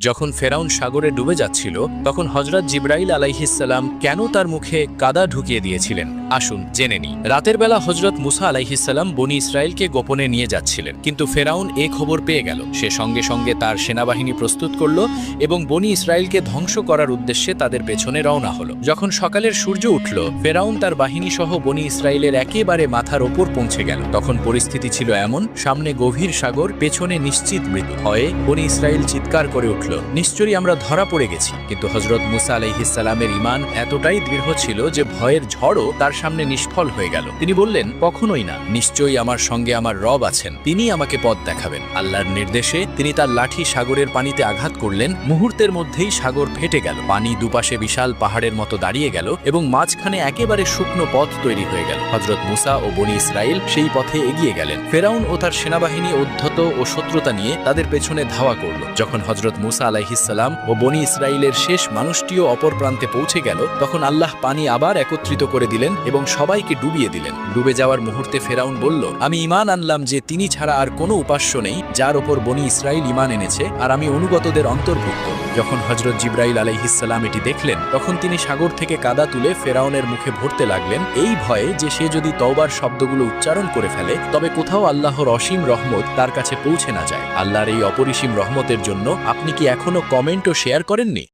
যখন ফেরাউন সাগরে ডুবে যাচ্ছিল তখন হযরত জিবরাইল আলাইহিসসালাম কেন তার মুখে কাদা ঢুকিয়ে দিয়েছিলেন আসুন জেনে নিই। রাতের বেলা হযরত মুসা আলাইহিসসালাম বনি ইসরায়েলকে গোপনে নিয়ে যাচ্ছিলেন, কিন্তু ফেরাউন এ খবর পেয়ে গেল। সে সঙ্গে সঙ্গে তার সেনাবাহিনী প্রস্তুত করল এবং বনি ইসরায়েলকে ধ্বংস করার উদ্দেশ্যে তাদের পেছনে রওনা হলো। যখন সকালের সূর্য উঠল, ফেরাউন তার বাহিনী সহ বনি ইসরায়েলের একেবারে মাথার ওপর পৌঁছে গেল। তখন পরিস্থিতি ছিল এমন, সামনে গভীর সাগর, পেছনে নিশ্চিত মৃত্যু। ভয়ে বনি ইসরায়েল চিৎকার করে উঠল, নিশ্চয়ই আমরা ধরা পড়ে গেছি। কিন্তু হযরত মুসা আলাইহিসসালামের ঈমান এতটাই দৃঢ় ছিল যে ভয়ের ঝড়ও তার সামনে নিষ্ফল হয়ে গেল। তিনি বললেন, কখনোই না, নিশ্চয়ই আমার সঙ্গে আমার রব আছেন, তিনি আমাকে পথ দেখাবেন। আল্লাহর নির্দেশে তিনি তার লাঠি সাগরের পানিতে আঘাত করলেন। মুহূর্তের মধ্যেই সাগর ফেটে গেল, পানি দুপাশে বিশাল পাহাড়ের মতো দাঁড়িয়ে গেল এবং মাঝখানে একেবারে শুকনো পথ তৈরি হয়ে গেল। হযরত মুসা ও বনি ইসরায়েল সেই পথে এগিয়ে গেলেন। ফেরাউন ও তার সেনাবাহিনী উদ্ধত ও শত্রুতা নিয়ে তাদের পেছনে ধাওয়া করল। যখন হযরত মুসা আলাইহিসসালাম ও বনি ইসরায়েলের শেষ মানুষটিও অপর প্রান্তে পৌঁছে গেল, তখন আল্লাহ পানি আবার একত্রিত করে দিলেন এবং সবাইকে ডুবিয়ে দিলেন। ডুবে যাওয়ার মুহূর্তে ফেরাউন বলল, আমি ঈমান আনলাম যে তিনি ছাড়া আর কোনো উপাস্য নেই যার ওপর বনি ইসরায়েল ঈমান এনেছে, আর আমি অনুগতদের অন্তর্ভুক্ত। যখন হযরত জিবরাইল আলাইহিসসালাম এটি দেখলেন, তখন তিনি সাগর থেকে কাদা তুলে ফেরাউনের মুখে ভরতে লাগলেন, এই ভয়ে যে সে যদি তওবার শব্দগুলো উচ্চারণ করে ফেলে তবে কোথাও আল্লাহর অসীম রহমত তার কাছে পৌঁছে না যায়। আল্লাহর এই অপরিসীম রহমতের জন্য আপনি কি এখনো কমেন্ট ও শেয়ার করেননি?